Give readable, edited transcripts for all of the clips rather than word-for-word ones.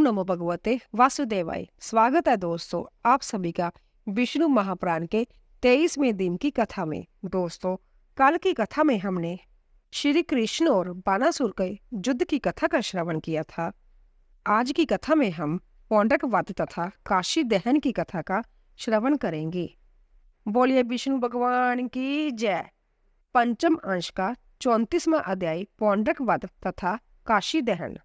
नमो भगवते वासुदेवाय। स्वागत है दोस्तों आप सभी का विष्णु महापुराण के 23वें दिन की कथा में। दोस्तों, कल की कथा में हमने श्री कृष्ण और बानासुर के युद्ध की कथा का श्रवण किया था। आज की कथा में हम पौंड्रक वध तथा काशी दहन की कथा का श्रवण करेंगे। बोलिए विष्णु भगवान की जय। पंचम अंश का 34वां अध्याय पौंड्रक वध तथा काशी दहन।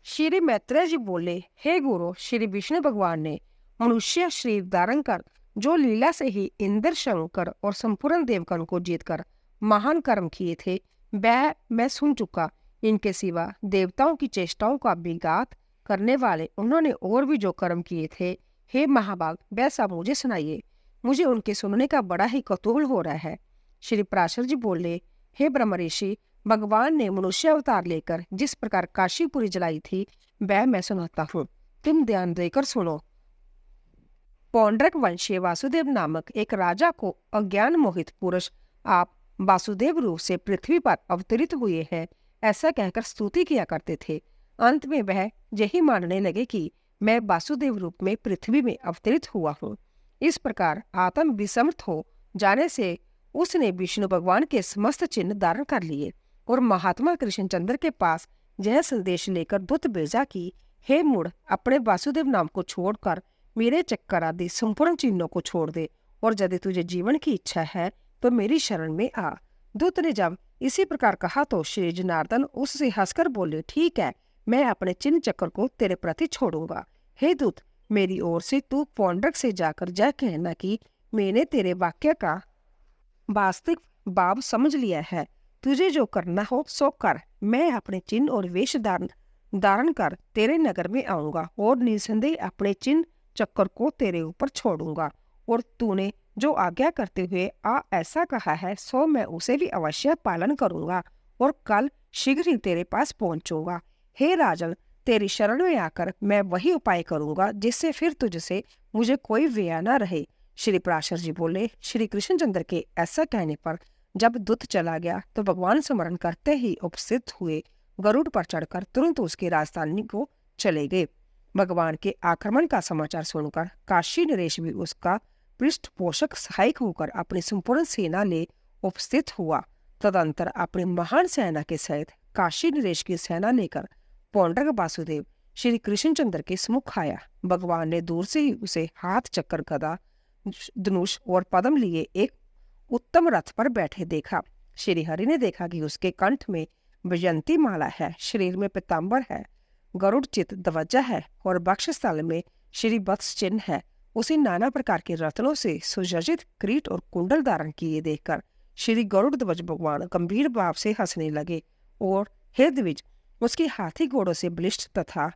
श्री मैत्रेय जी बोले, हे गुरु, श्री विष्णु भगवान ने मनुष्य शरीर धारण कर जो लीला से ही इंद्र, शंकर और संपूर्ण देवगण को जीतकर महान कर्म किए थे, वह मैं सुन चुका। इनके सिवा देवताओं की चेष्टाओं का विघात करने वाले उन्होंने और भी जो कर्म किए थे, हे महाभाग, वह सब मुझे सुनाइए। मुझे उनके सुनने का बड़ा ही कौतूहल हो रहा है। श्री पराशर जी बोले, हे ब्रह्म ऋषि, भगवान ने मनुष्य अवतार लेकर जिस प्रकार काशीपुरी जलाई थी, वह मैं सुनाता हूँ, तुम ध्यान देकर सुनो। पौंड्रक वंशीय वासुदेव नामक एक राजा को अज्ञान मोहित पुरुष आप वासुदेव रूप से पृथ्वी पर अवतरित हुए हैं, ऐसा कहकर स्तुति किया करते थे। अंत में वह यही मानने लगे कि मैं वासुदेव रूप में पृथ्वी में अवतरित हुआ हूँ। इस प्रकार आत्म विसमर्थ हो जाने से उसने विष्णु भगवान के समस्त चिन्ह धारण कर लिए और महात्मा कृष्णचंद्र के पास यह संदेश लेकर दूत भेजा कि हे मूढ़, अपने वासुदेव नाम को छोड़कर मेरे चक्कर आदि संपूर्ण चिन्हों को छोड़ दे, और यदि तुझे जीवन की इच्छा है तो मेरी शरण में आ। दूत ने जब इसी प्रकार कहा तो श्री जनार्दन उससे हंसकर बोले, ठीक है, मैं अपने चिन्ह चक्र को तेरे प्रति छोड़ूंगा। हे दूत, मेरी ओर से तू पौंड्रक से जाकर यह कहना कि मैंने तेरे वाक्य का वास्तविक भाव समझ लिया है। तुझे जो करना हो सो कर। मैं अपने चिन्ह और वेश धारण कर तेरे नगर में आऊंगा और निसंदेह अपने चिन्ह चक्कर को तेरे ऊपर छोड़ूंगा, और तूने जो आज्ञा करते हुए ऐसा कहा है सो मैं उसे भी अवश्य पालन करूंगा और कल शीघ्र ही तेरे पास पहुंचूंगा। हे राजन, तेरी शरण में आकर मैं वही उपाय करूंगा जिससे फिर तुझसे मुझे कोई व्यय न रहे। श्री पराशर जी बोले, श्री कृष्णचंद्र के ऐसा कहने पर जब दूत चला गया तो भगवान स्मरण करते ही उपस्थित हुए गरुड़ पर चढ़कर तुरंत उसकी राजधानी को चले गए। भगवान के आक्रमण का समाचार सुनकर काशी नरेश भी उसका पृष्ठपोषक सहायक होकर अपनी संपूर्ण सेना ले उपस्थित हुआ। तदंतर अपनी महान सेना के सहित काशी नरेश की सेना लेकर पौंड्रक वासुदेव श्री कृष्णचंद्र के सम्मुख आया। भगवान ने दूर से ही उसे हाथ चक्कर, गदा, धनुष और पद्म लिए एक उत्तम रथ पर बैठे देखा। श्री हरि ने देखा कि उसके कंठ में वैजयंती माला है, शरीर में पीताम्बर है, गरुड़ चित ध्वजा है और वक्षस्थल में श्री वत्स चिन्ह है। उसे नाना प्रकार के रत्नों से सुसज्जित किरीट और कुंडल धारण किए देखकर श्री गरुड़ ध्वज भगवान गंभीर भाव से हंसने लगे और हे द्विज, उसके हाथी घोड़ों से बलिष्ठ तथा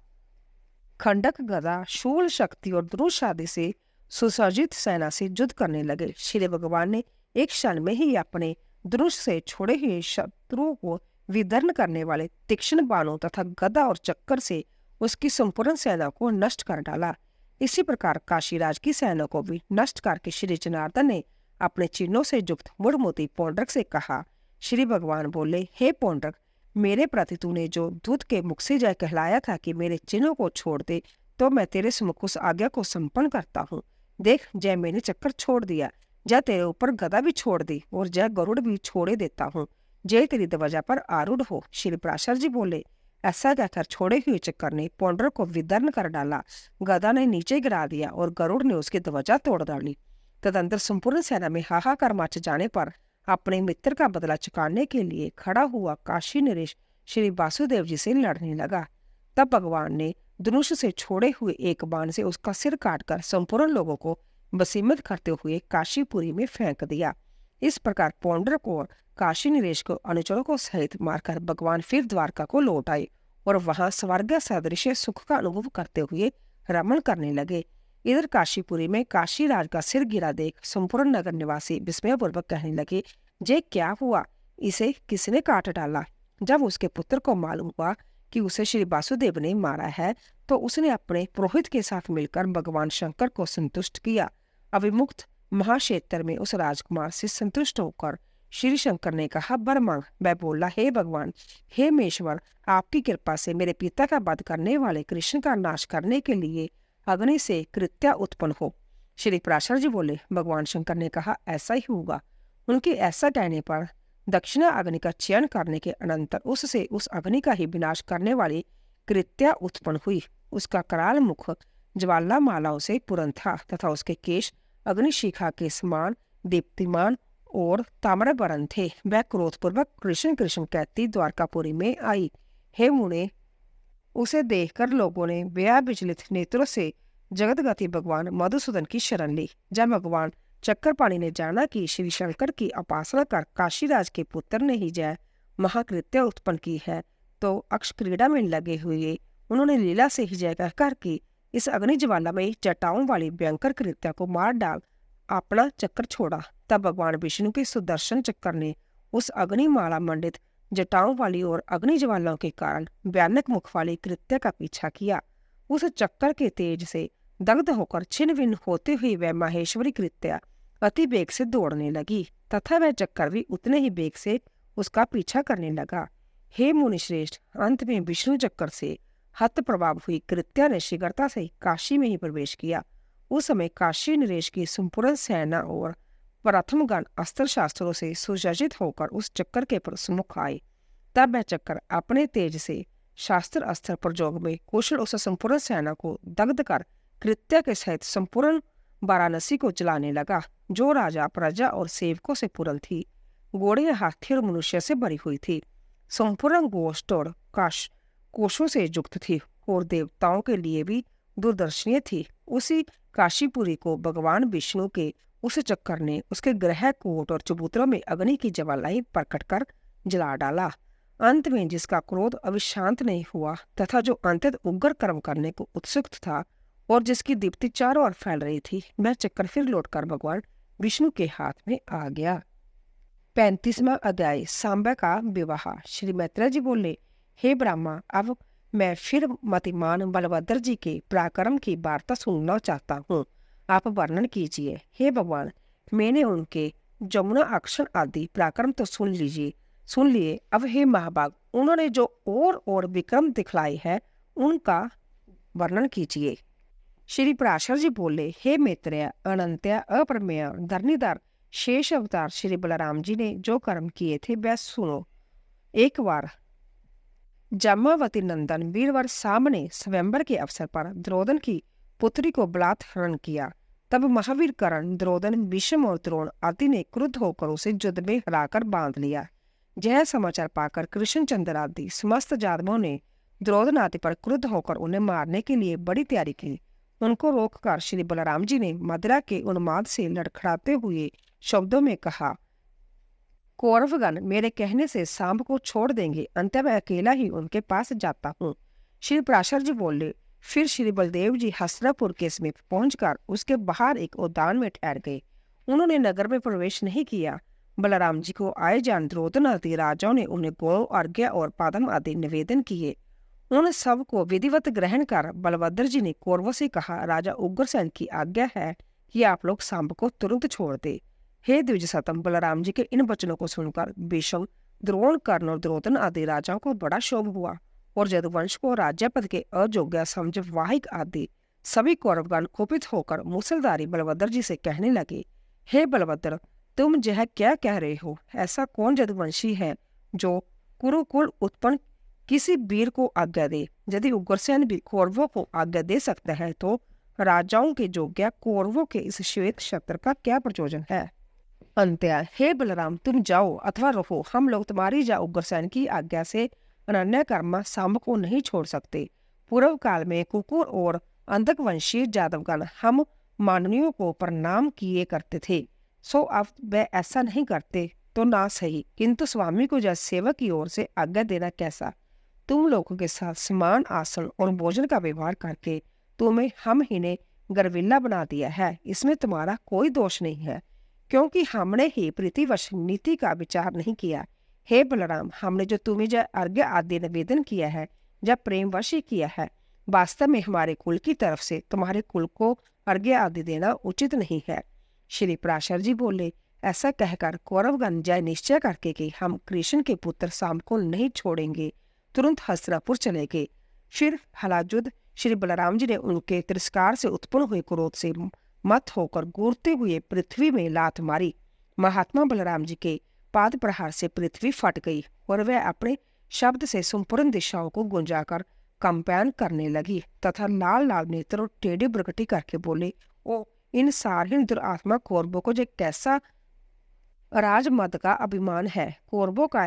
खंडक, गदा, शूल, शक्ति और धनुष आदि से सुसज्जित सेना से युद्ध करने लगे। श्री भगवान ने एक क्षण में ही अपने धनुष से छोड़े हुए शत्रुओं को विदर्न करने वाले तीक्ष्ण बाणों तथा गदा और चक्कर से उसकी संपूर्ण सेना को नष्ट कर डाला। इसी प्रकार काशीराज की सेना को भी नष्ट करके श्री जनार्दन ने अपने चिन्हों से युक्त मुड़मोती पौंड्रक से कहा। श्री भगवान बोले, हे पौंड्रक, मेरे प्रति तूने जो दूत के मुख से जय कहलाया था कि मेरे चिन्हों को छोड़ दे, तो मैं तेरे सम्मुख उस आज्ञा को संपन्न करता हूँ। देख, जय मैंने चक्कर छोड़ दिया, जय तेरे ऊपर गदा भी छोड़ दी और जय गरुड़ भी छोड़े देता हूँ। जय तेरी ध्वजा पर आरूढ़ हो। श्री पराशर जी बोले, ऐसा कहकर छोड़े हुए चक्कर ने पौंड्रक को विदर्न कर डाला, गदा ने नीचे गिरा दिया और गरुड़ ने उसकी ध्वजा तोड़ डाली। तदंतर संपूर्ण सेना में हाहाकार मच जाने पर अपने मित्र का बदला चुकाने के लिए खड़ा हुआ काशी नरेश श्री वासुदेव जी से लड़ने लगा। तब भगवान ने धनुष से छोड़े हुए एक बाण से उसका सिर काटकर संपूर्ण लोगों को वसीमत करते हुए काशीपुरी में फेंक दिया। इस प्रकार पौंड्रक और काशी नरेश को अनुचरों को सहित मारकर भगवान फिर द्वारका को लौट आए और वहां स्वर्ग सदृश सुख का अनुभव करते हुए रमण करने लगे। इधर काशीपुरी में काशी राज का सिर गिरा देख संपूर्ण नगर निवासी विस्मयपूर्वक कहने लगे, जे क्या हुआ, इसे किसने काट डाला? जब उसके पुत्र को मालूम हुआ कि उसे श्री वासुदेव ने मारा है तो उसने अपने पुरोहित के साथ मिलकर भगवान शंकर को संतुष्ट किया। अविमुक्त महाक्षेत्र में उस राजकुमार से संतुष्ट होकर श्री शंकर ने कहा, वर मांग। वह बोला, हे भगवान, हे मेश्वर, आपकी कृपा से मेरे पिता का वध करने वाले कृष्ण का नाश करने के लिए अग्नि से कृत्या उत्पन्न हो। श्री पराशर जी बोले, भगवान शंकर ने कहा, ऐसा ही होगा। उनके ऐसा कहने पर दक्षिणा अग्नि का चयन करने के अनंतर उससे उस अग्नि का ही विनाश करने वाली कृत्या उत्पन्न हुई। उसका कराल मुख ज्वालामालाओं से पूर्ण था तथा उसके केश अग्निशिखा के समान दीप्तिमान और ताम्रवर्ण थे। वह क्रोधपूर्वक कृष्ण कृष्ण कहती द्वारकापुरी में आई। हे मुने, उसे देखकर लोगों ने व्यय विचलित नेत्रों से जगतगति भगवान मधुसूदन की शरण ली। जब भगवान चक्रपाणि ने जाना कि श्री शंकर की उपासना कर काशीराज के पुत्र ने ही जय महाकृत्य उत्पन्न की है, तो अक्ष क्रीड़ा में लगे हुए उन्होंने लीला से ही जय कहकर कि इस अग्नि ज्वाला में जटाओं वाली भयंकर कृत्या को मार डाल अपना चक्कर छोड़ा। तब भगवान विष्णु के सुदर्शन चक्कर ने उस अग्निमाला मंडित जटाओं वाली और अग्नि ज्वालाओं के कारण भयानक मुख वाली कृत्या का पीछा किया। उस चक्कर के तेज से दग्ध होकर छिन्न भिन्न होते हुए वह माहेश्वरी कृत्या अति वेग से दौड़ने लगी तथा वह चक्कर भी उतने ही वेग से उसका पीछा करने लगा। हे मुनिश्रेष्ठ, अंत में विष्णु चक्कर से हत प्रभाव हुई कृत्या ने शीघ्रता से काशी में ही प्रवेश किया। उस समय काशी नरेश की संपूर्ण सेना और प्रथमगण अस्त्र शास्त्रों से सुसज्जित होकर उस चक्कर के सम्मुख आए। तब वह चक्कर अपने तेज से शास्त्र अस्त्र प्रयोग में कुशल उस संपूर्ण सेना को दग्ध कर कृत्या के सहित संपूर्ण वाराणसी को जलाने लगा, जो राजा प्रजा और सेवकों से पूर्ण थी, घोड़े, हाथी और मनुष्य से भरी हुई थी। संपूर्ण गोष्ठ और कोशों से युक्त थी और देवताओं के लिए भी दूरदर्शनीय थी। उसी काशीपुरी को भगवान विष्णु के उस चक्कर ने उसके ग्रह कोट और चबूतरों में अग्नि की ज्वालाएं प्रकट कर जला डाला। अंत में जिसका क्रोध अविशांत नहीं हुआ तथा जो अंततः उग्र कर्म करने को उत्सुक था और जिसकी दीप्ति चारों ओर फैल रही थी, वह चक्कर फिर लौटकर भगवान विष्णु के हाथ में आ गया। 35वां अध्याय, सांबा का विवाह। श्री मैत्रेय जी बोले, हे ब्रह्मा, अब मैं फिर मतिमान बलभद्र जी के पराक्रम की वार्ता सुनना चाहता हूँ। आप वर्णन कीजिए। हे भगवान, मैंने उनके जमुना अक्षण आदि पराक्रम तो सुन लिए। अब हे महाभाग, उन्होंने जो और विक्रम दिखलाए है उनका वर्णन कीजिए। श्री पराशर जी बोले, हे मैत्रेय, अनंत्य अप्रमेय धरणीधर शेष अवतार श्री बलराम जी ने जो कर्म किए थे वह सुनो। एक बार जाम्बवती नंदन वीरवर साम ने स्वयंवर के अवसर पर द्रोदन की पुत्री को बलात्कार किया। तब महावीर कर्ण, द्रोदन, भीष्म और द्रोण आदि ने क्रुद्ध होकर उसे युद्ध में हराकर बांध लिया। यह समाचार पाकर कृष्णचंद्र आदि समस्त यादवों ने द्रोदन आदि पर क्रुद्ध होकर उन्हें मारने के लिए बड़ी तैयारी की। उनको रोककर श्री बलराम जी ने मदिरा के उन्माद से लड़खड़ाते हुए शब्दों में कहा, कौरवगण मेरे कहने से सांब को छोड़ देंगे, अंत मैं अकेला ही उनके पास जाता हूँ। श्री पराशर जी बोले, फिर श्री बलदेव जी हस्तिनापुर के समीप पहुंचकर उसके बाहर एक उद्यान में ठहर गए। उन्होंने नगर में प्रवेश नहीं किया। बलराम जी को आए जान द्रोदन आदि राजाओं ने उन्हें गौ, अर्घ्य और पादम आदि निवेदन किए। उन सब को विधिवत ग्रहण कर बलभद्र जी ने कौरवों से कहा, राजा उग्रसेन की आज्ञा है कि आप लोग सांब को तुरंत छोड़ दे। हे द्विज सतम, बलराम जी के इन वचनों को सुनकर भीष्म, द्रोण, कर्ण और द्रोदन आदि राजाओं को बड़ा शोभ हुआ और यदुवंश को राज्यपद के अयोग्य समझ वाहिक आदि सभी कौरवगण कुपित होकर मूसलधारी बलभद्र जी से कहने लगे, हे बलभद्र, तुम यह क्या कह रहे हो? ऐसा कौन यदुवंशी है जो कुरुकुल उत्पन्न किसी वीर को आज्ञा दे? यदि उग्रसेन भी कौरवों को आज्ञा दे सकता है तो राजाओं के योग्य कौरवों के इस श्वेत शस्त्र का क्या प्रयोजन है? अंत्या, हे बलराम, तुम जाओ अथवा रहो, हम लोग तुम्हारी या उग्रसेन की आज्ञा से अनन्य कर्म सांब को नहीं छोड़ सकते। पूर्व काल में कुकुर और अंधकवंशी जादवगण हम माननियों को प्रणाम किए करते थे, सो अब वे ऐसा नहीं करते तो ना सही, किंतु स्वामी को जब सेवक की ओर से आज्ञा देना कैसा? तुम लोगों के साथ समान आसन और भोजन का व्यवहार करके तुम्हें हम ही ने गर्विल्ला बना दिया है। इसमें तुम्हारा कोई दोष नहीं है, क्योंकि हमने ही प्रीतिवश नीति का विचार नहीं किया। हे बलराम, हमने जो तुम्हें जब अर्घ्य आदि निवेदन किया है, जब प्रेमवश ही किया है, वास्तव में हमारे कुल की तरफ से तुम्हारे कुल को अर्घ्य आदि देना उचित नहीं है। श्री पराशर जी बोले, ऐसा कहकर कौरवगण जय निश्चय करके कि हम कृष्ण के पुत्र शाम को नहीं छोड़ेंगे, तुरंत हस्तिनापुर चले गए। फिर हलाजुद्ध श्री बलराम जी ने उनके तिरस्कार से उत्पन्न हुए क्रोध से मत होकर घूरते हुए पृथ्वी में लात मारी। महात्मा बलराम जी के पाद प्रहार से पृथ्वी फट गई और वह अपने शब्द से संपूर्ण दिशाओं को गुंजाकर कंपैन करने लगी तथा लाल लाल नेत्र और टेढ़ी प्रगति करके बोले, ओ इन सारहीन दुरात्मा कौरवों को जो कैसा राजमद का अभिमान है। कौरवों का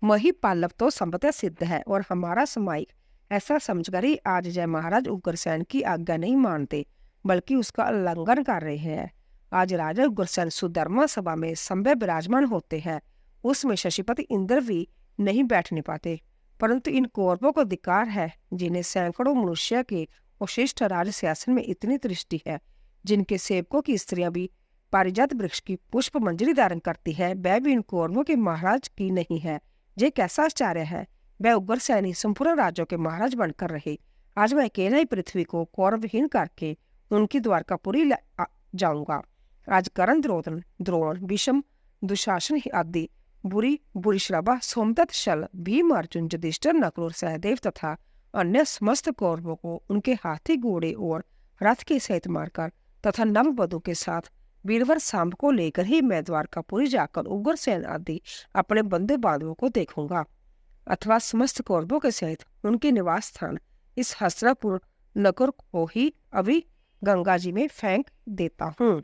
मही पाल्लव तो संभवतः सिद्ध है और हमारा समायिक ऐसा समझकर ही आज जय महाराज उग्रसेन की आज्ञा नहीं मानते बल्कि उसका उल्लंघन कर रहे हैं। आज राजा उग्रसेन सुधर्मा सभा में संभव विराजमान होते हैं, उसमें शशिपति इंद्र भी नहीं बैठने पाते, परंतु इन कौरवों को धिक्कार है जिन्हें सैकड़ों मनुष्य के अशिष्ट राज शासन में इतनी दृष्टि है, जिनके सेवकों की स्त्रियां भी पारिजात वृक्ष की पुष्प मंजरी धारण करती है, वह भी इन कौरवों के महाराज की नहीं है। ये कैसा आश्चर्य है। वह उग्रसेन संपूर्ण राज्यों के महाराज बनकर रहे, आज मैं अकेला ही पृथ्वी को कौरवहीन करके उनकी द्वारकापुरी जाऊंगा। आज कर्ण, द्रोण, भीष्म, दुशासन आदि बुरी श्रभा, सोमदत्त, शल, भीम, अर्जुन, युधिष्ठिर, नकुल और सहदेव तथा अन्य समस्त कौरवों को उनके हाथी, घोड़े और रथ के सहित मारकर तथा नववधु के साथ वीरवर सांब को लेकर ही मैं द्वारकापुरी जाकर उग्रसेन आदि अपने बंधु बांधवों को देखूंगा, अथवा समस्त कौरवों के सहित उनके निवास स्थान इस हस्तिनापुर नगर को ही अभी गंगा जी में फेंक देता हूँ।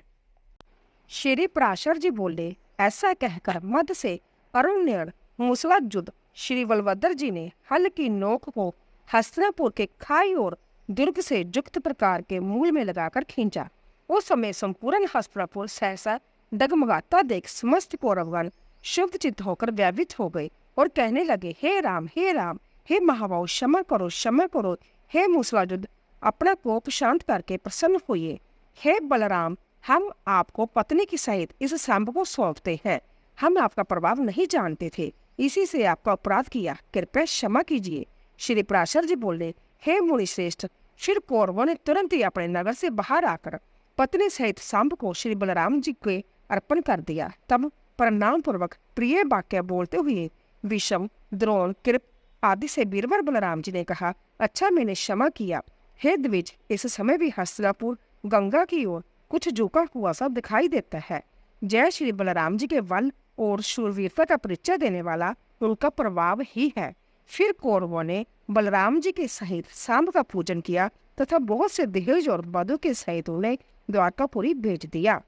श्री पराशर जी बोले। ऐसा कहकर मध्य से अरुण्य मूसलायुद्ध श्री बलभद्र जी ने हल की नोक को हस्तिनापुर के खाई और दुर्ग से युक्त प्रकार के मूल में लगाकर खींचा। उस समय संपूर्ण हस्तिनापुर सहसा डगमगाता देख समस्त कौरवगण शुभ चित्त होकर व्यावित हो गए और कहने लगे, हे राम, हे राम, हे महाबाहु, क्षमा करो, क्षमा करो। हे मूसलायुद्ध, अपना कोप शांत करके प्रसन्न होइए। हे बलराम, हम आपको पत्नी की सहित इस सांब को सौंपते हैं। हम आपका प्रभाव नहीं जानते थे, इसी से आपका अपराध किया, कृपया क्षमा कीजिए। श्री पराशर जी बोले, हे मुनि श्रेष्ठ, फिर कौरवों ने तुरंत ही अपने नगर से बाहर आकर पत्नी सहित सांब को श्री बलराम जी के अर्पण कर दिया। तब प्रणाम पूर्वक प्रिय वाक्य बोलते हुए विषम, द्रोण, कृप आदि से वीरवर बलराम जी ने कहा, अच्छा, मैंने क्षमा किया। हे द्विज, इस समय भी हस्तिनापुर गंगा की ओर कुछ झुका हुआ सा दिखाई देता है। जय श्री बलराम जी के बल और शूरवीरता का परिचय देने वाला उनका प्रभाव ही है। फिर कौरवों ने बलराम जी के सहित सांब का पूजन किया तथा बहुत से दहेज और वधु के सहित उन्हें द्वारकापुरी भेज दिया।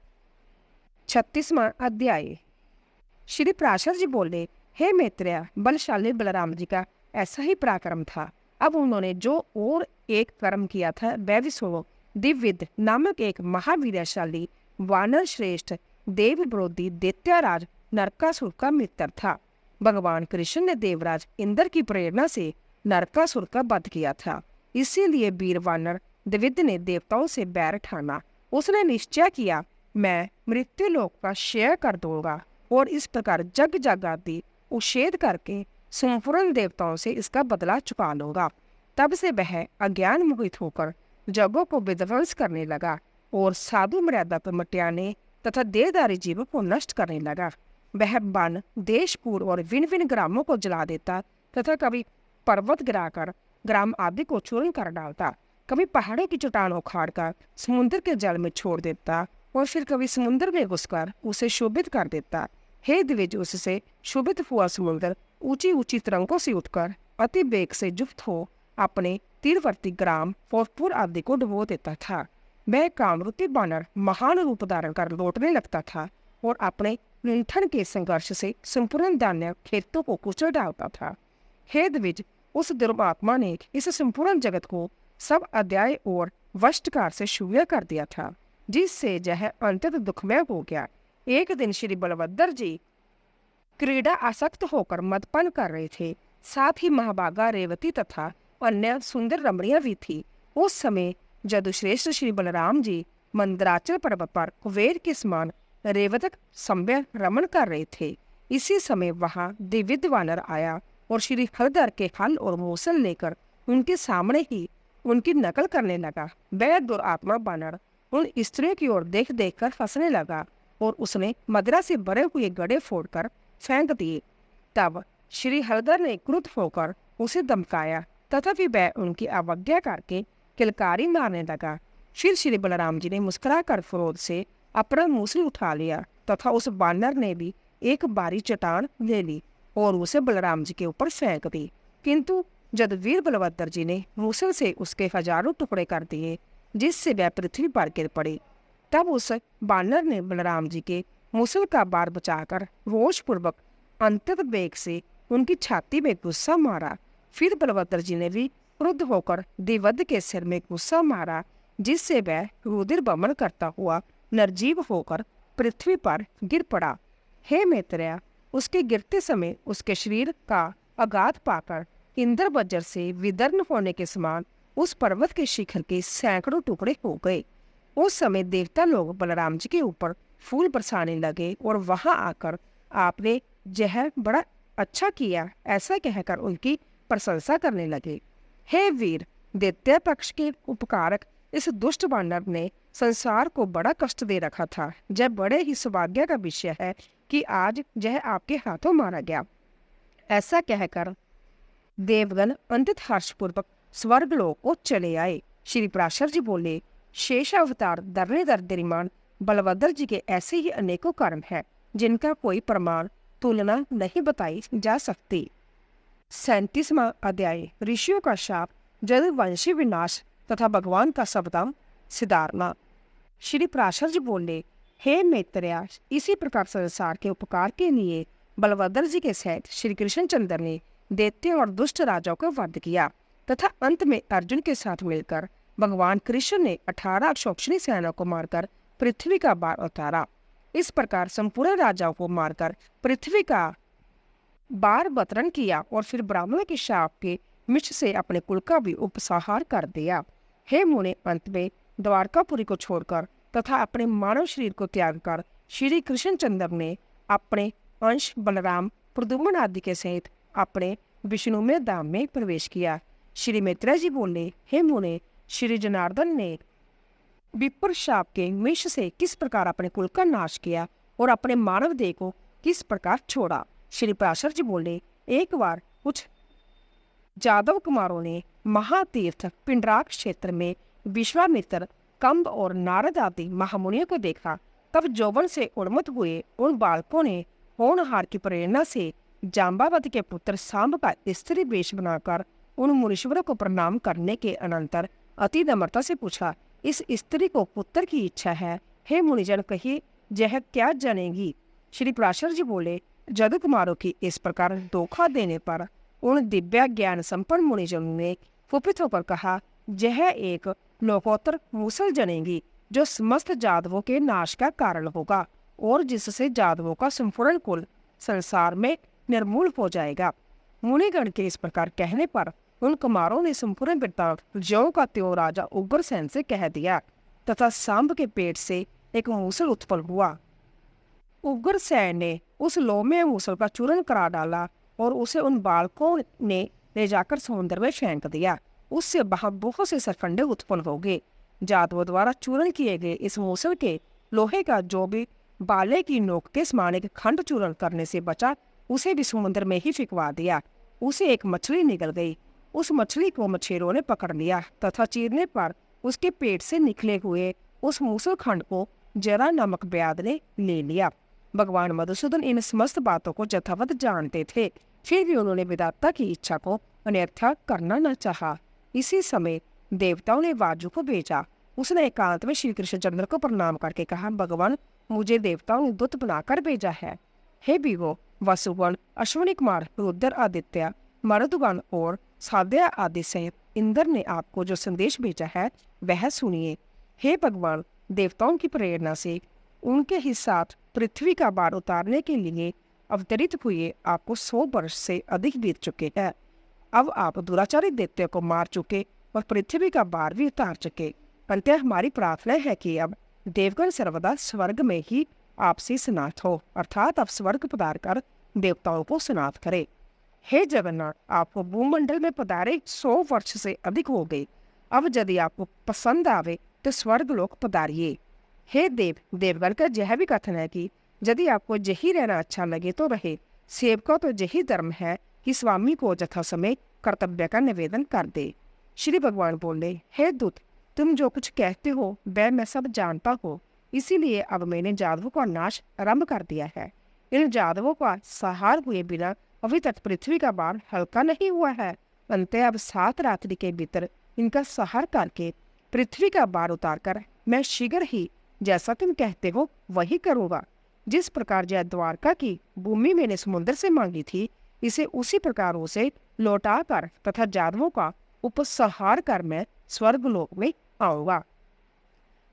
36वां अध्याय। श्री पराशर जी बोले, हे मैत्रेय, बलशाली बलराम जी का ऐसा ही पराक्रम था। अब उन्होंने जो और एक कर्म किया था वह भी सुनो। दिव्यविद नामक एक महावीरशाली वानर श्रेष्ठ देव विरोधी दैत्यराज नरकासुर का मित्र था। भगवान कृष्ण ने देवराज इंद्र की प्रेरणा से नरकासुर का वध किया था। इसीलिए वीर वानर द्विविद ने देवताओं से बैर ठाना। उसने निश्चय किया, मैं मृत्यु लोक का क्षय कर दूंगा और इस प्रकार जग जग आदि उच्छेद करके संपूर्ण देवताओं से इसका बदला चुका लूंगा। तब से वह अज्ञान मोहित होकर जगों को विध्वंस करने लगा और साधु मर्यादा पर मटियाने तथा देहधारी जीवों को नष्ट करने लगा। वह वन, देशपुर और विन विन ग्रामों को जला देता तथा कभी पर्वत गिराकर ग्राम आदि को चूर्ण कर डालता, कभी पहाड़ों की चट्टान उखाड़कर समुद्र के जल में छोड़ देता और फिर कभी समुद्र में घुसकर उसे शोभित कर देता। हे द्विज, उससे शोभित हुआ समुद्र ऊंची ऊंची तरंगों से उठकर अति वेग से युक्त हो अपने तीरवर्ती ग्राम पौरपुर आदि को डुबो देता था। वह कामरूपी बानर महान रूप धारण कर लौटने लगता था और अपने लुंठन के संघर्ष से संपूर्ण धान्य खेतों को कुचल डालता था। हे द्विज, उस दुर्मात्मा ने इस संपूर्ण जगत को सब अध्याय और वष्टकार से शून्य कर दिया था, जिससे यह अंतत दुखमय हो गया। एक दिन श्री बलभद्र जी क्रीड़ा आसक्त होकर मदपान कर रहे थे। साथ ही महाभागा रेवती तथा अन्य सुंदर रमणियां भी थी। उस समय जदुश्रेष्ठ श्री बलराम जी मंदराचल पर्वत पर कुबेर के समान रेवतक संभ्य रमण कर रहे थे। इसी समय वहां द्विविद वानर आया और श्री हरधर के हल और मूसल लेकर उनके सामने ही उनकी नकल करने लगा। वह दुरात्मा बानर उन स्त्रियों की ओर देख देख कर हंसने लगा और उसने मदिरा से भरे हुए गड्ढे फोड़कर फेंक दिए। तब श्री हरदर ने क्रुद्ध होकर उसे धमकाया, तथापि वह उनकी अवज्ञा करके किलकारी मारने लगा। फिर श्री बलराम जी ने मुस्कुराकर क्रोध से अपना मूसल उठा लिया तथा उस बानर ने भी एक भारी चट्टान ले ली और उसे बलराम जी के ऊपर फेंक दी। किंतु जब वीर बलभद्र जी ने मूसल से उसके हजारों टुकड़े कर दिए, जिससे वह पृथ्वी पर गिर पड़ी, तब उस बानर ने बलराम जी के मूसल का बार बचाकर रोषपूर्वक अंतत वेग से उनकी छाती में गुस्सा मारा। फिर बलभद्र जी ने भी क्रुद्ध होकर देवद के सिर में गुस्सा मारा, जिससे वह रुधिर बमन करता हुआ निर्जीव होकर पृथ्वी पर गिर पड़ा। हे मैत्रेय, उसके गिरते समय उसके शरीर का आघात पाकर इंद्र वज्र से विदर्ण होने के समान उस पर्वत के शिखर के सैकड़ों टुकड़े हो गए। उस समय देवता लोग बलराम जी के ऊपर फूल बरसाने लगे और वहां आकर आपने यह बड़ा अच्छा किया ऐसा कहकर उनकी प्रशंसा करने लगे। हे वीर, दैत्य पक्ष के उपकारक इस दुष्ट बानर ने संसार को बड़ा कष्ट दे रखा था। यह बड़े ही सौभाग्य का विषय है कि आज यह आपके हाथों मारा गया। ऐसा कहकर देवगण अंतित हर्षपूर्वक स्वर्गलोक को चले आए। श्री पराशर जी बोले, शेष अवतार धरणीधर दरिमान बलभद्र जी के ऐसे ही अनेकों कर्म हैं जिनका कोई प्रमाण तुलना नहीं बताई जा सकती। 37वां अध्याय, ऋषियों का शाप, जदुवंशी विनाश तथा भगवान का शब्दाम सिधारना। श्री पराशर जी बोले, हे मैत्रेय, इसी प्रकार संसार के उपकार के लिए बलभद्र जी के सहित श्री कृष्णचंद्र ने दैत्य और दुष्ट राजाओं का वध किया तथा अंत में अर्जुन के साथ मिलकर भगवान कृष्ण ने 18 अक्षौक्षणी सेना को मारकर पृथ्वी का भार उतारा। इस प्रकार संपूर्ण राजाओं को मारकर पृथ्वी का बार बतरन किया और फिर ब्राह्मण के शाप के मिश से अपने कुल का भी उपसंहार कर दिया। हे मुने, अंत में द्वारकापुरी को छोड़कर तथा अपने मानव शरीर को त्याग कर श्री कृष्णचंद्र ने अपने अंश बलराम, प्रद्युम्न आदि के सहित अपने विष्णु में धाम में प्रवेश किया। श्री मैत्रेय जी बोले, हे मुने, श्री जनार्दन ने विप्र शाप के विष से किस प्रकार अपने कुल का नाश किया और अपने मानव देह को किस प्रकार छोड़ा। श्री पराशर जी बोले, एक बार कुछ जादव कुमारों ने महातीर्थ पिंडराक क्षेत्र में विश्वामित्र, कंब और नारद आदि महामुनियों को देखा। तब यौवन से उन्मत्त हुए उन बालकों ने होनहार की प्रेरणा से जाम्बावती के पुत्र सांब का स्त्री वेश बनाकर उन मुनीश्वरों को प्रणाम करने के अनंतर अति नम्रता से पूछा, इस स्त्री को पुत्र की इच्छा है, हे मुनिजन, कहिए यह क्या जानेगी। श्री पराशर जी बोले, जदु कुमारों की इस प्रकार धोखा देने पर उन दिव्य ज्ञान संपन्न मुनिजनों ने कुपित होकर कहा, यह एक लोकोत्तर मूसल जनेगी जो समस्त जादवों के नाश का कारण होगा और जिससे जादवों का संपूर्ण कुल संसार में निर्मूल हो जाएगा। मुनिगण के इस प्रकार कहने पर उन कुमारों ने संपूर्ण वृत्तांत ज्यों का त्यों राजा उग्रसेन से कह दिया तथा सांब के पेट से एक मूसल उत्पन्न हुआ। उग्रसेन ने उस लोमे मूसल का चूर्ण करा डाला और उसे उन बालकों ने ले जाकर समुद्र में फेंक दिया। उससे वहां बहुत से सरफंडे उत्पन्न हो गए। जादवों द्वारा चूर्ण किए गए इस मूसल के लोहे का जो भी बाले की नोक के समान एक खंड चूर्ण करने से बचा, उसे भी समुद्र में ही फिकवा दिया। उसे एक मछली निकल गई। उस मछली को मछेरों ने पकड़ लिया तथा चीरने पर उसके पेट से निकले हुए उस मूसल खंड को जरा नामक व्याध ने ले लिया। भगवान मधुसूदन इन समस्त बातों को यथावत जानते थे, फिर भी उन्होंने विधाता की इच्छा को अन्यथा करना न चाहा। इसी समय देवताओं ने वाजु को भेजा। उसने एकांत में श्री कृष्णचंद्र को प्रणाम करके कहा, भगवान, मुझे देवताओं ने दूत बनाकर भेजा है। हे विगो, वसुगण, अश्विनी कुमार, रुद्र, आदित्य, मरुदगण और साध्या आदि सहित इंद्र ने आपको जो संदेश भेजा है वह सुनिए। हे भगवान, देवताओं की प्रेरणा से उनके ही साथ पृथ्वी का भार उतारने के लिए अवतरित हुए आपको 100 वर्ष से अधिक बीत चुके हैं। अब आप दुराचारी दैत्य को मार चुके और पृथ्वी का भार भी उतार चुके। अंतः हमारी प्रार्थना है कि अब देवगण सर्वदा स्वर्ग में ही आपसे स्नात हो, अर्थात आप स्वर्ग पधार कर देवताओं को स्नात करें। हे जगन्नाथ, आपको भूमंडल में पधारे 100 वर्ष से अधिक हो गए। अब यदि आपको पसंद आवे तो स्वर्ग लोक पधारिए। हे देव, देवगण का यह भी कथन है कि यदि आपको यही रहना अच्छा लगे तो रहे। सेवका तो यही धर्म है कि स्वामी को यथा समय कर्तव्य का निवेदन कर दे। श्री भगवान बोले, हे दूत, तुम जो कुछ कहते हो वह मैं सब जानता हूँ, इसीलिए अब मैंने जादवों का नाश आरंभ कर दिया है। इन जादवों का संहार हुए बिना अभी तक पृथ्वी का भार हल्का नहीं हुआ है। अंततः अब 7 रात्रि के भीतर इनका संहार करके पृथ्वी का भार उतारकर मैं शीघ्र ही जैसा तुम कहते हो वही करूँगा। जिस प्रकार यह द्वारका की भूमि मैंने समुद्र से मांगी थी, इसे उसी प्रकार उसे लौटा कर तथा जादवों का उपसंहार कर मैं स्वर्गलोक में आऊंगा।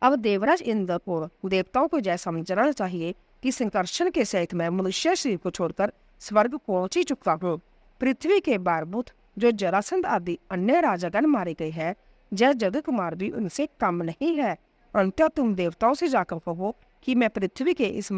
अब देवराज इंद्र और देवताओं को यह समझना चाहिए कि संकर्षण के सहित मैं मनुष्य शरीर को छोड़कर स्वर्ग पहुंच ही चुका हूँ। पृथ्वी के बारबूत जो जरासंध आदि अन्य राजागण मारे गए हैं, यह जगत कुमार भी उनसे कम नहीं है। अंततः तुम देवताओं से जाकर कहो कि मैं पृथ्वी के इस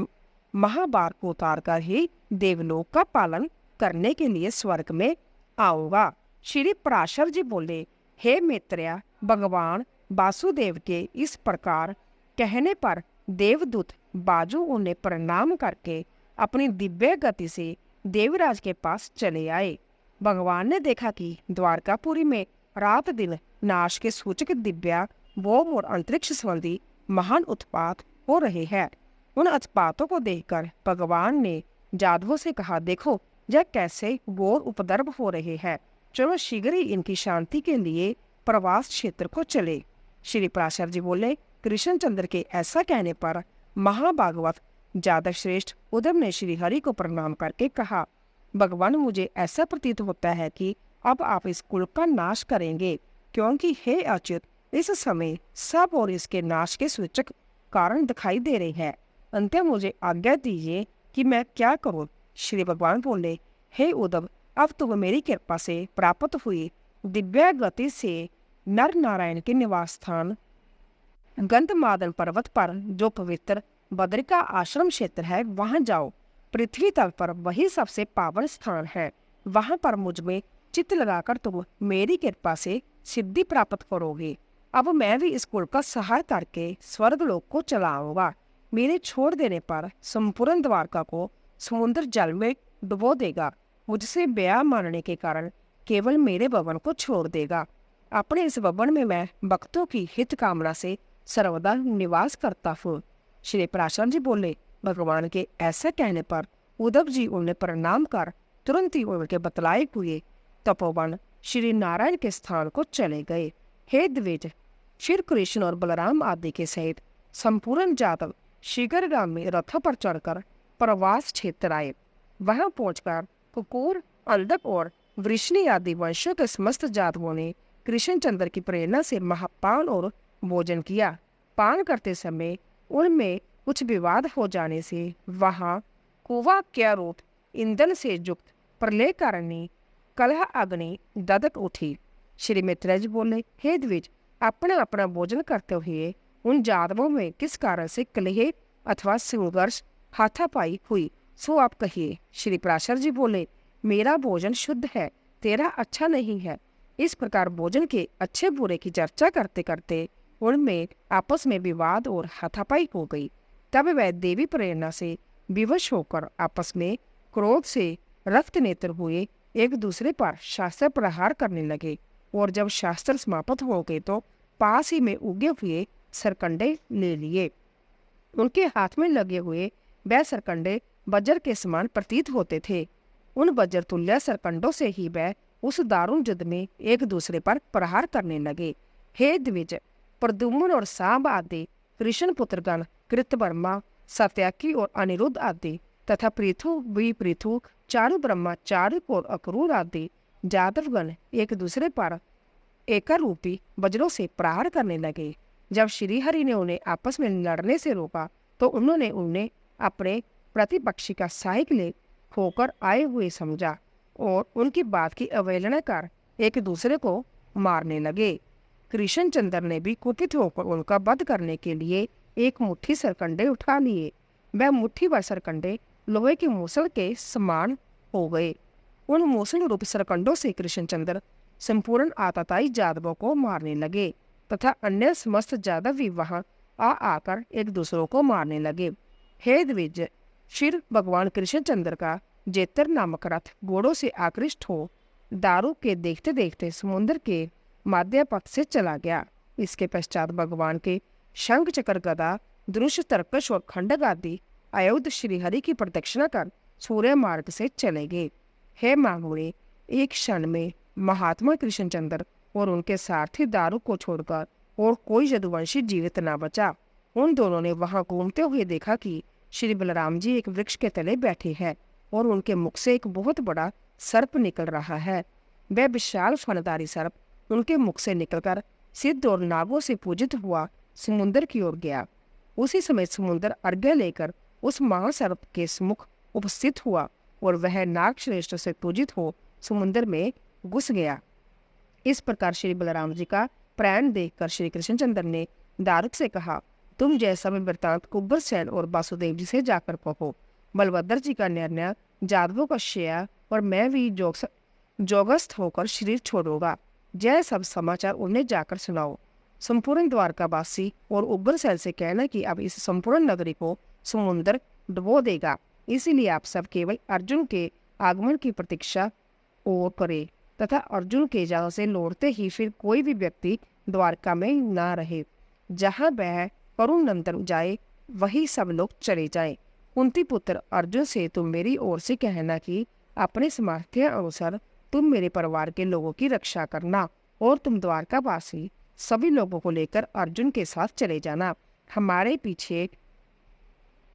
महाभार को उतार कर ही देवलोक का पालन करने के लिए स्वर्ग में आऊंगा। श्री पराशर जी बोले, हे मैत्रेय, भगवान वासुदेव के इस प्रकार कहने पर देवदूत बाजू उन्हें प्रणाम करके अपनी दिव्य गति से देवराज के पास चले आए। भगवान ने देखा कि द्वारकापुरी में रात दिन नाश के सूचक दिव्या वोम और अंतरिक्ष संबंधी महान उत्पात हो रहे हैं। उन उत्पातों को देखकर भगवान ने जादवों से कहा, देखो यह कैसे घोर उपद्रव हो रहे हैं। चलो शीघ्र ही इनकी शांति के लिए प्रवास क्षेत्र को चले। श्री पराशर जी बोले, कृष्णचंद्र के ऐसा कहने पर महाभागवत जादव श्रेष्ठ उद्धव ने श्री हरि को प्रणाम करके कहा, भगवान, मुझे ऐसा प्रतीत होता है कि अब आप इस कुल का नाश करेंगे, क्योंकि हे अच्युत, इस समय सब और इसके नाश के सूचक कारण दिखाई दे रहे हैं। अंत मुझे आज्ञा दीजिए कि मैं क्या करूं। श्री भगवान बोले, हे उद्धव, अब तुम मेरी कृपा से प्राप्त हुई दिव्य गति से नर नारायण के निवास स्थान गंधमादन पर्वत पर जो पवित्र बद्रिका आश्रम क्षेत्र है वहां जाओ। पृथ्वी तल पर वही सबसे पावन स्थान है। वहां पर मुझ में चित्त लगाकर तुम मेरी कृपा से सिद्धि प्राप्त करोगे। अब मैं भी इस कुल का सहार करके स्वर्गलोक को चलाऊंगा। मेरे छोड़ देने पर संपूर्ण द्वारका को समुद्र जल में डुबो देगा। मुझसे ब्याह मानने के कारण केवल मेरे भवन को छोड़ देगा। अपने इस भवन में मैं भक्तों की हित कामना से सर्वदा निवास करता हूँ। श्री पराशर जी बोले, भगवान के ऐसा कहने पर उद्धव जी उन्हें प्रणाम कर तुरंत ही उनके बतलाए हुए तपोवन श्री नारायण के स्थान को चले गए। हे द्विज, श्री कृष्ण और बलराम आदि के सहित संपूर्ण जातक शीघ्रगामी रथों पर चढ़कर प्रवास क्षेत्र आए। वहां पहुंचकर कुकुर, अंधक और वृष्णि आदि वंशों के समस्त जातकों ने कृष्णचंद्र की प्रेरणा से महापान और भोजन किया। पान करते समय उनमें कुछ विवाद हो जाने से वहां कुवा क्या रूप ईंधन से युक्त प्रलयकारिणी कलह अग्नि ददक उठी। श्री मैत्रेय जी बोले, हे द्विज, अपना अपना भोजन करते हुए उन जादवों में किस कारण से कलह अथवा संघर्ष हाथापाई हुई, सो आप कहिए। श्री पराशर जी बोले, मेरा भोजन शुद्ध है, तेरा अच्छा नहीं है। इस प्रकार भोजन के अच्छे बुरे की चर्चा करते करते उनमें आपस में विवाद और हाथापाई हो गई। तब वह देवी प्रेरणा से विवश होकर आपस में क्रोध से रक्त नेत्र हुए एक दूसरे पर शास्त्र प्रहार करने लगे। और जब शास्त्र समाप्त हो गए तो पास ही में उगे हुए सरकंडे ले लिए। उनके हाथ में लगे हुए वह सरकंडे वज्र के समान प्रतीत होते थे। उन वज्र तुल्य सरकंडों से ही वह उस दारुण युद्ध में एक दूसरे पर प्रहार करने लगे। हे द्विज, प्रद्युम्न और सांब आदि कृष्ण पुत्रगण, कृतवर्मा, सत्याकी और अनिरुद्ध आदि तथा पृथु, विपृथु, चारु ब्रह्मा, चारु और अक्रूर आदि जादवगण एक दूसरे पर एकर रूपी वज्रों से प्रहार करने लगे। जब श्री हरि ने उन्हें आपस में लड़ने से रोका तो उन्होंने उन्हें अपने प्रतिपक्षी का सहायक ले होकर आए हुए समझा और उनकी बात की अवहेलना कर एक दूसरे को मारने लगे। कृष्णचंद्र ने भी कुपित होकर उनका वध करने के लिए एक मुट्ठी सरकंडे उठा लिए। वह मुट्ठी भर सरकंडे लोहे के मूसल के समान हो गए। उन मूसल रूप सरकंडों से कृष्णचंद्र संपूर्ण आतताई जादवों को मारने लगे तथा अन्य समस्त जादव भी वहां आकर एक दूसरों को मारने लगे। हे द्विज, फिर भगवान कृष्णचंद्र का जेतर नामक रथ घोड़ों से आकृष्ट हो दारू के देखते देखते समुद्र के माध्य पथ से चला गया। इसके पश्चात भगवान के शंख चक्र गदा धनुष तरकश और खंडक आदि आयुध श्रीहरि की प्रदक्षिणा कर सूर्य मार्ग से चले गए। हे मांगुड़े, एक क्षण में महात्मा कृष्णचंद्र और उनके सारथी दारू को छोड़कर और कोई यदुवंशी जीवित न बचा। उन दोनों ने वहां घूमते हुए देखा कि श्री बलराम जी एक वृक्ष के तले बैठे हैं और उनके मुख से एक बहुत बड़ा सर्प निकल रहा है। वह विशाल फनदारी सर्प उनके मुख से निकलकर सिद्ध और नागों से पूजित हुआ समुद्र की ओर गया। उसी समय समुद्र अर्घ्य लेकर उस महासर्प के सम्मुख उपस्थित हुआ और वह नाग श्रेष्ठ से पूजित हो समुद्र में घुस गया। इस प्रकार श्री बलराम जी का प्रयाण देखकर श्री कृष्णचंद्र ने दारुक से कहा, तुम जैसा मैं वृतांत कुब्बर सेन और वासुदेव जी से जाकर कहो। बलभद्र जी का निर्णय, जादवों का शेया और मैं भी जोगस्थ होकर शरीर छोड़ूंगा। जय सब समाचार उन्हें जाकर सुनाओ। संपूर्ण द्वारकावासी और उग्रसेन से कहना कि अब इस संपूर्ण नगरी को समुद्र डुबो देगा। इसीलिए आप सब केवल अर्जुन के आगमन की प्रतीक्षा और करें तथा अर्जुन के जहाँ से लौटते ही फिर कोई भी व्यक्ति द्वारका में ना रहे। जहाँ वह करुण नंदन जाए वही सब लोग चले जाए। कुंती पुत्र अर्जुन से तुम मेरी ओर से कहना कि अपने सामर्थ्य अनुसार तुम मेरे परिवार के लोगों की रक्षा करना और तुम द्वारकावासी सभी लोगों को लेकर अर्जुन के साथ चले जाना। हमारे पीछे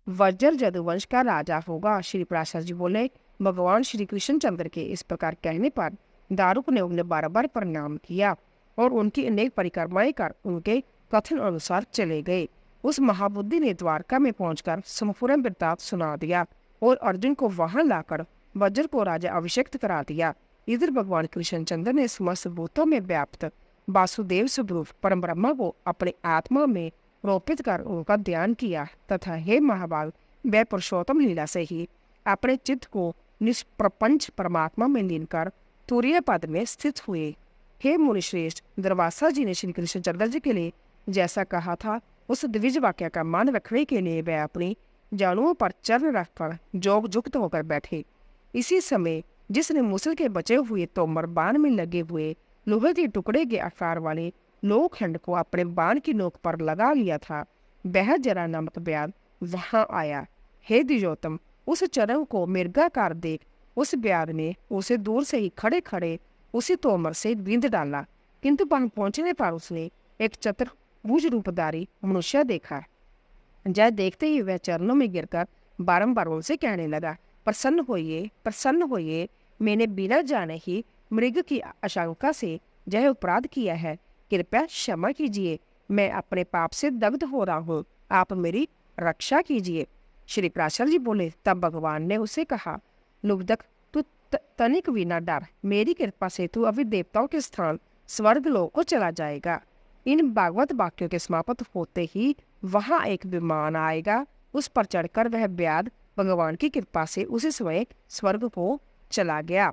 वज्र यदुवंश का राजा होगा। श्री पराशर जी बोले, भगवान श्री कृष्णचंद्र के इस प्रकार कहने पर दारुक ने उन्हें बार बार प्रणाम किया और उनकी अनेक परिक्रमाएं कर उनके कथन अनुसार चले गए। उस महाबुद्धि ने द्वारका में पहुंचकर संपूर्ण वृत्तांत सुना दिया और अर्जुन को वहां लाकर वज्र को राजा अभिषेक करा दिया। इधर भगवान कृष्णचंद्र ने समस्त भूतों में व्याप्त वासुदेव स्वरूप परम ब्रह्मा को अपने आत्मा में रोपित कर उनका ध्यान किया तथा हे महाभाग, वह पुरुषोत्तम लीला से ही अपने चित्त को निष्प्रपंच परमात्मा में लीन कर तुरीय पद में स्थित हुए। हे मुनिश्रेष्ठ, दुर्वासा जी ने श्री कृष्णचंद्र जी के लिए जैसा कहा था उस द्विज वाक्य का मान रखने के लिए वह अपनी जानुओं पर चरण रखकर जोग युक्त होकर बैठे। इसी समय जिसने मुसल के बचे हुए तोमर बाण में लगे हुए लोहे के टुकड़े के आकार वाले लोहखंड को अपने बाण की नोक पर लगा लिया था, वह जरा नामक व्याध वहां आया। हे द्विजोत्तम, उस चरण को मृगाकार देख उस व्याध ने उसे दूर से ही खड़े खड़े उसी तोमर से बींध डाला, किंतु वहां पहुंचने पर उसने एक चतुर्भुज रूपधारी मनुष्य देखा। जय देखते ही वह चरणों में गिरकर बारंबार उनसे कहने लगा, प्रसन्न होइए, प्रसन्न होइए, मैंने बिना जाने ही मृग की आशंका से यह अपराध किया है, कृपया क्षमा कीजिए, मैं अपने पाप से दग्ध हो रहा हूँ, आप मेरी रक्षा कीजिए। श्री पराशर जी बोले, तब भगवान ने उसे कहा, लुब्धक, तू तनिक भी न डर, मेरी कृपा से तू अभी देवताओं के स्थान स्वर्ग लोक को चला जाएगा। इन भागवत वाक्यों के समाप्त होते ही वहां एक विमान आएगा, उस पर चढ़कर वह व्याध भगवान की कृपा से उसी समय स्वर्ग को चला गया।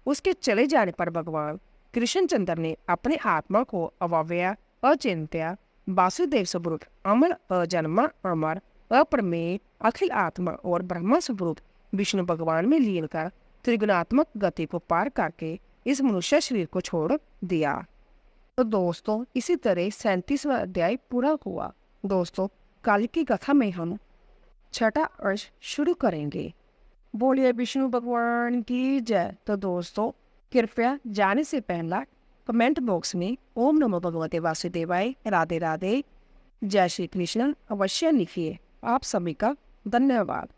उसके चले जाने पर भगवान कृष्णचंद्र ने अपने आत्मा को अव्यय, अचिंत्य, वासुदेव स्वरूप, अमर, अजन्मा, अमर, अप्रमेय, अखिल आत्मा और ब्रह्मा स्वरूप विष्णु भगवान में लीन कर त्रिगुणात्मक गति को पार करके इस मनुष्य शरीर को छोड़ दिया। तो दोस्तों, इसी तरह 37वां अध्याय पूरा हुआ। दोस्तों, कल की कथा में हम छठा अंश शुरू करेंगे। बोलिए विष्णु भगवान की जय। तो दोस्तों, कृपया जाने से पहला कमेंट बॉक्स में ओम नमो भगवते वासुदेवाय, राधे राधे, जय श्री कृष्ण अवश्य लिखिए। आप सभी का धन्यवाद।